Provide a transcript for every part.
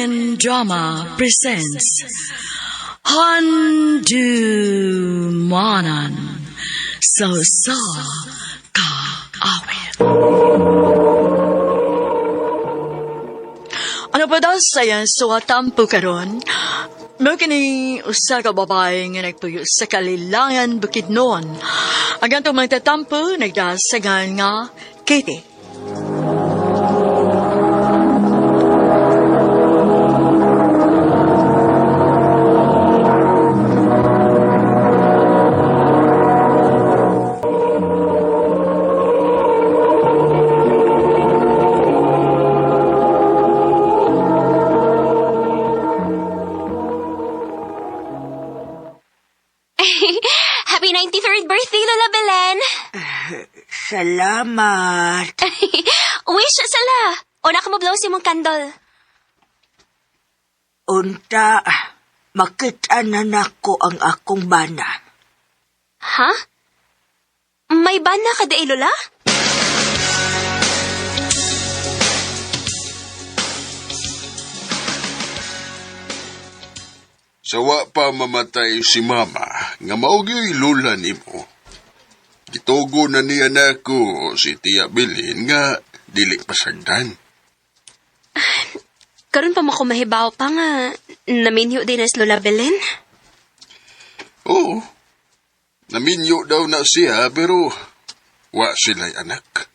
Korean Drama presents Handu Manan So Sa Ka Awit. Ano pa daw sayan suwatan po karon? Mo kini usa ka babae nga nagpuyo sa kalilangan bukid noon. Ang gantong magtatampo nagdasagan nga Katie. Happy 93rd birthday, Lola Belen! Salamat. Wish sala! Una ka mo blow si mong kandol. Unta, makita na nako ang akong bana. Ha? May bana ka da, Lola? Sawa pa mamatay si mama, nga maugyo'y lula nimo. Gitugo na niya nako si Tia Bilin nga dili pasagdan. Karon pa mo ko mahibaw pa nga naminyo din as Lola Belen? Oo, naminyo daw na siya pero wa sila'y anak.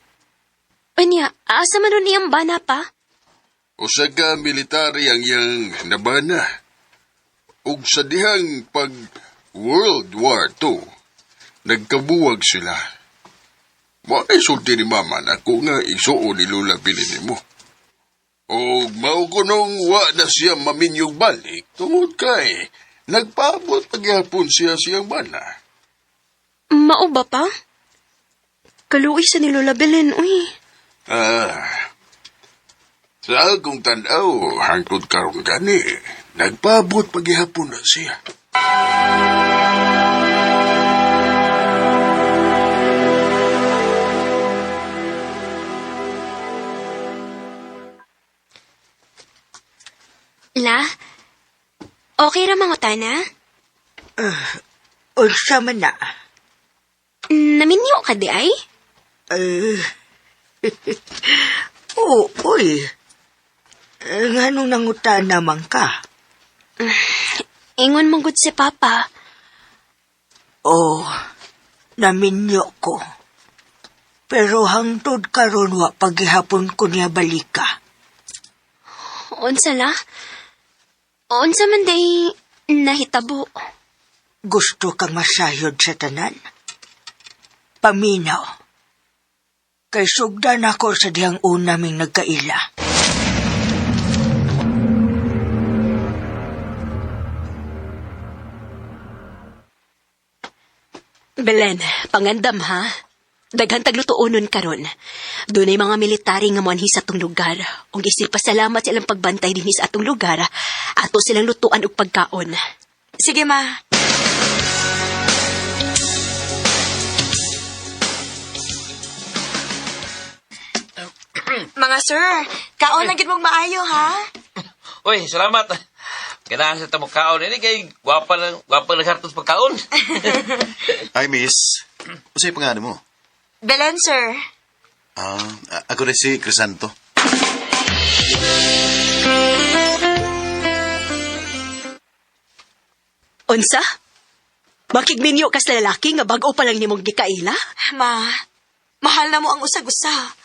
Anya, asa man nun iyang bana pa? Usaga military ang iyang nabana. Ug sa dihang pag World War II, nagkabuwag sila. Maisulti ni mama na kung nga isuo ni Lola Bilin mo. O maukunong wa na siya maminyong balik, tungod kay nagpaabot pagyapon siya siyang bana. Mao ba pa? Kaluoy sa ni Lola Belen, uy. Sa akong tanaw, hangtod karong gani, nagpaabot pagyapon na siya. La, okay ra mangutana? Unsa man na? Naminyo ka di ay? Uy. Nganong nangutan naman ka? Ingon mong gud si Papa. Oh, naminyo ko. Pero hangtod karon wa paghihapon ko niya balika. Unsa la? Unsa man day nahitabo? Gusto kang masayod sa tanan? Paminaw. Kay sugdan ako sa dihang una ming nagkaila. Belen, pangandam ha? Daghan taglutuonon karon. Dunay mga military nga moanhi sa atong lugar. Ug isip pasalamat silang pagbantay dinhi sa atong lugar. Ato silang lutuan og pagkaon. Sige, ma. Mga sir, kaon na gid mong maayo, ha? Uy, salamat. Kailangan sa tamong kaon. Ini kay gwapa lang hartos pagkaon. Hi, miss. Usay pangalan mo? Belen, sir. Ako rin si Crisanto. Unsa? Makigminyo ka sa lalaki nga bag-o pa lang nimong gikaila? Ma, mahal na mo ang usag-usa.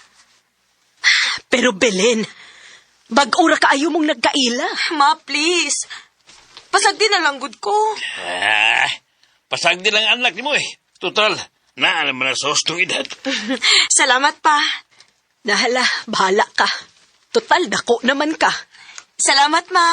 Pero Belen, bag-o ra kaayo mong nagkaila. Ma, please. Pasagdi na lang gud ko. Pasag din lang anak ni mo eh. Total, naalam mo na sa hostong edad. Salamat pa. Nahala, bahala ka. Total, dako naman ka. Salamat, ma.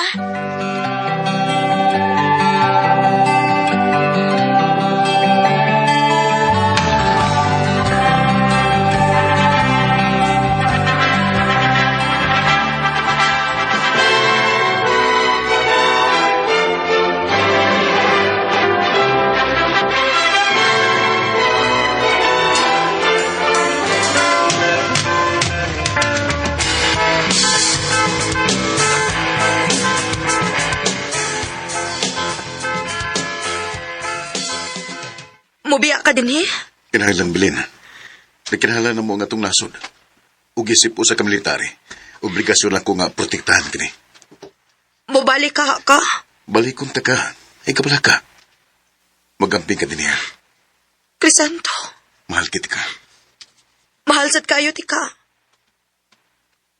ka din eh. Kinahanglan bilin. Nagkinahanglan na mo nga itong nasod. Ug isip usa ka military. Obligasyon lang ko nga protektahan kini. Mubalik ka. Balikon ta ka. Ay kabala ka. Magamping ka din niya. Crisanto, Mahal kiti ka. mahal sad kayo ti ka.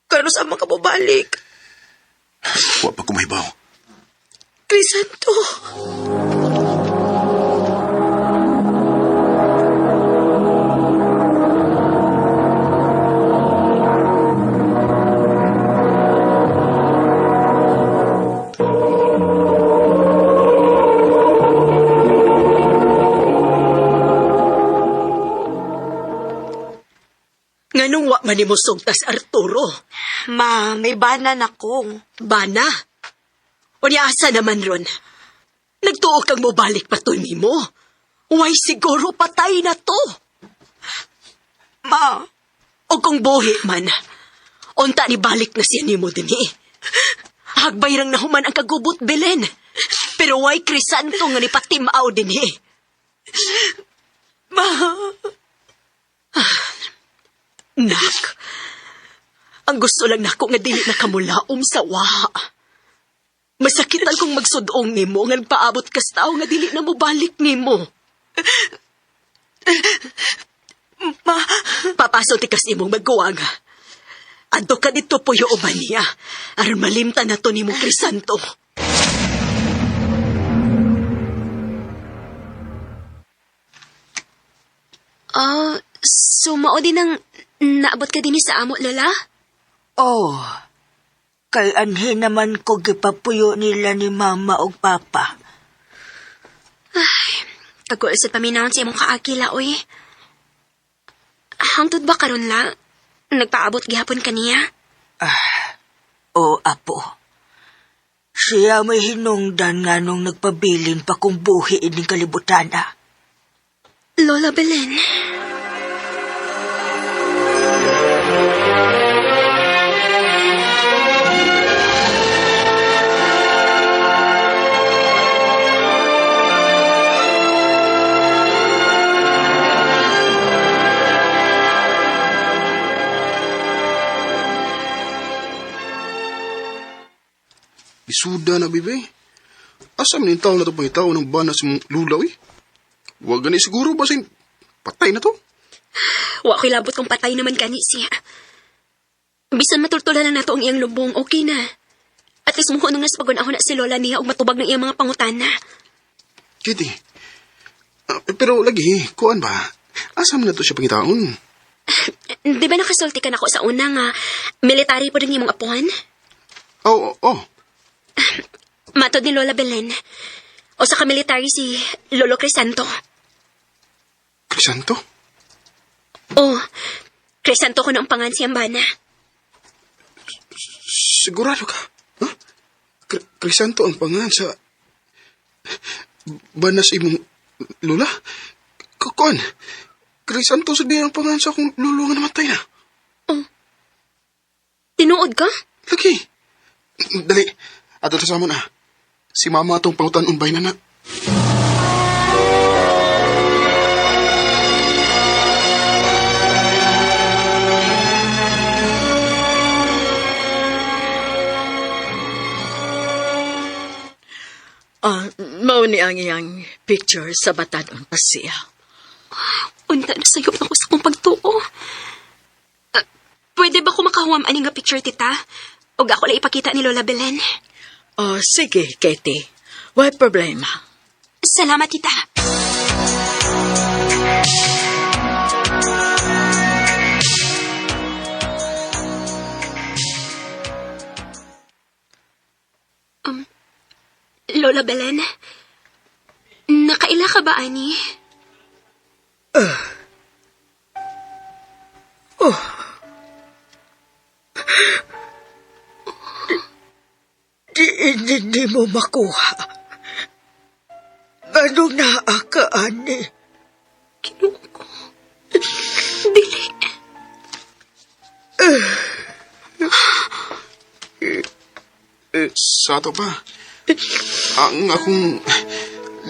Kano sa mga mubalik? Wa pa kumahibaw. Crisanto. Nganong wa man nimo sugtas Arturo? Ma, may banan ako. Bana? O asa naman ron? Nagtuo kang mobalik patoy nimo. Why siguro patay na to? Ma, O kung buhi man, unta ni balik na siya nimo dinhi. Hagbay rang nahuman ang kagubot Belen. Pero why Crisanto nga ni patimaw dinhi? ma, Nak, ang gusto lang nako nga dili na kamulaom sa waha. Masakitan kong magsudong nimo nga nagpaabot kas tao nga dili na mo balik nimo. ma, Papaso ti kas imong magkuwaga. Adto ka dito puyo uban niya. Aron malimtan na to nimo Crisanto. so mao din ang naabot ka din sa amo, Lola? Oh, kay anhi naman ko gipapuyo nila ni Mama o Papa. Kagulo sa paminahon sa imong kaakila, oy. Hangtod ba karon la? Nagpaabot gihapon kaniya? O apo, siya may hinungdan nga nung nagpabilin pa kung buhi ining kalibutan na. Lola Belen. Isuda na, bibe. Asa man yung tao na ito pangitaw ng bana sa mong lulaw, eh? Huwag gani siguro ba patay na to? Wa ko'y labot kung patay naman kani siya. Bisan matultulan na nato ang iyang lubong, okay na. At least muho nung naspagun-ahon na si Lola niya og matubag ng iyang mga pangutana. Kitty. Pero lagi, kuan ba? Asa man na to siya pangitaon? Di ba nakasulti ka na ko sa una nga military po din imong apuhan? Oh. Matod ni Lola Belen. O sa kamilitary si Lolo Crisanto. Crisanto? Oh, Crisanto ko na ang pangan siyang bana. Sigurado ka? Ha? Crisanto ang pangan sa banas imong lula? Kuan? Crisanto sa ang pangan sa akong lulo nga namatay na. Tinuod ka? Lagi. Dali. Ato sa mo na. Si mama atong pangutan unbay na na. Mao ni ang iyang picture sa batanon pa siya. Unta na sayop na ko sa kong pagtuo. Pwede ba ko makahuam ani nga picture, tita? O ako lang ipakita ni Lola Belen? Sige, Katie. Why problema? Salamat, tita. Lola Belen, nakaila ka ba, ani? Di mo makuha. Anong naakaan ni? Kinuha ko. Dili. Sa ato pa. Ang akong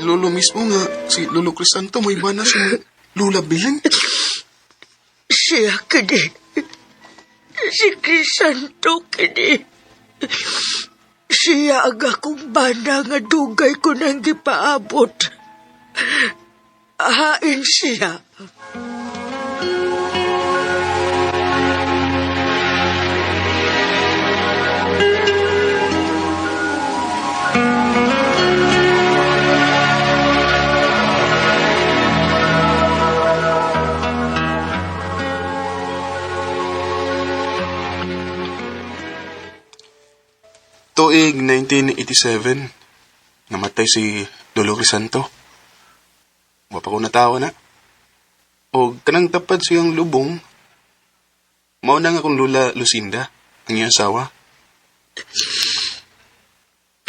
lolo mismo nga, si Lolo Crisanto, may bana si Lola Belen. Siya kini. Si Crisanto kini. Siya ang akong bana nga dugay ko nang gipaabot. Hain siya. Tuig 1987, namatay si Lolo Crisanto. Wa pa ko natawa na. O kanang tapad siyang lubong, mauna nga kong Lola Lucinda, ang iyang asawa.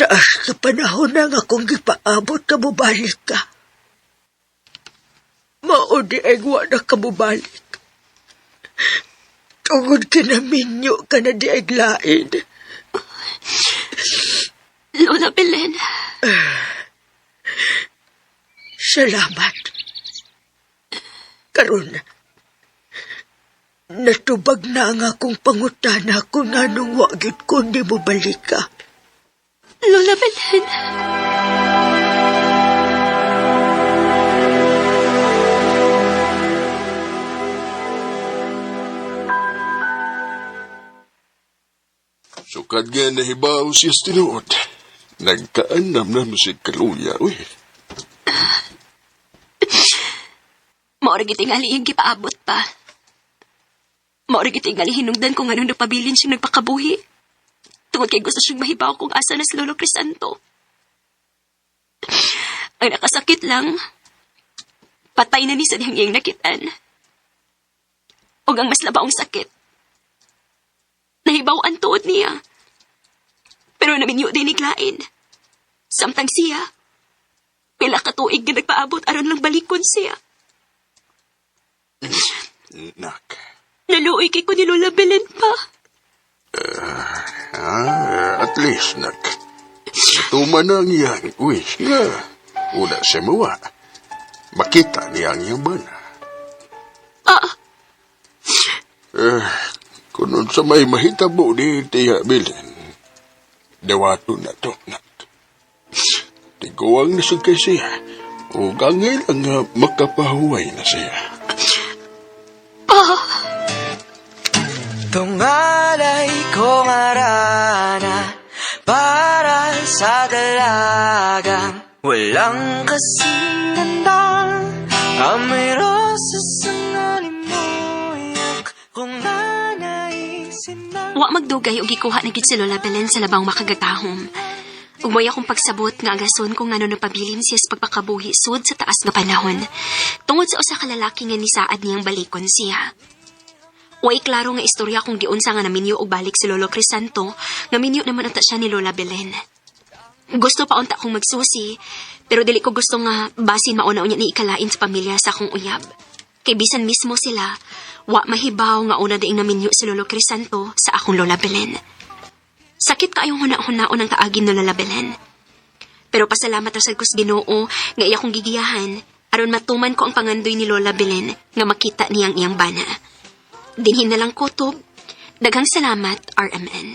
Taas ka panahon na nga kung gipaabot ka mubalik ka. Maudi ay wala ka mubalik. Tungod kinaminyo ka na di ay lain. Lola Belen, Salamat. Karon, natubag na ang akong pangutana kung anong wagit ko di mo balik ka. Lola Belen. Sukad nga nahibaw siya tinuod. Nagkaanam na mo si Kaluya, uy. Maorag itingali yung gipaabot pa. Maorag itingali hinungdan kung anong napabilin siyang nagpakabuhi. Tungod kay gusto siyang mahibaw kung asa na si Lolo Crisanto. Ang nakasakit lang, patay na ni sa diyang iyang nakitan. O ang mas labaong sakit, nahibaw ang tuod niya. Pero naminyo din iglain. Samtang siya, pila katuig na nagpaabot aron lang balikon siya. Nak. Naluoy kay ko ni Lola Belen pa. At least, nak. Natuman na ang iyang wish nga. Una siya mawa. Makita niya ang iyang bana. Kung sa may mahitabo ni Tia Belen, dawato na to, nak. Tiguang nasugkay siya. O gangay lang nga makapahuway na siya. Tungalay kong arana para sa dalagang walang kasing ganda. Amoy rosas ang alimoyak kung nanaisin na. Wa magdugay o gikuha na gid si Lola Belen sa labang makagagahom. Umoy akong pagsabot nga agason kung ano napabilin siya sa pagpakabuhi sud sa taas nga panahon. Tungod sa usa ka lalaki nga nisaad niyang balikon siya. Way klaro nga istorya kung giunsa nga naminyo og balik si Lolo Crisanto, nga minyo naman ata siya ni Lola Belen. Gusto pa unta akong magsusi, pero dili ko gusto nga basin mauna unya ni ikalain sa pamilya sa akong uyab. Kay bisan mismo sila, wa mahibaw nga una daing naminyo si Lolo Crisanto sa akong Lola Belen. Sakit kaayong huna-hunaon ang kaagin ni Lola Belen. Pero pasalamat ra sad ko sa Ginoo nga iya kong gigiyahan aron matuman ko ang pangandoy ni Lola Belen nga makita niyang iyang bana. Dinhin na lang kutob. Daghang salamat, RMN.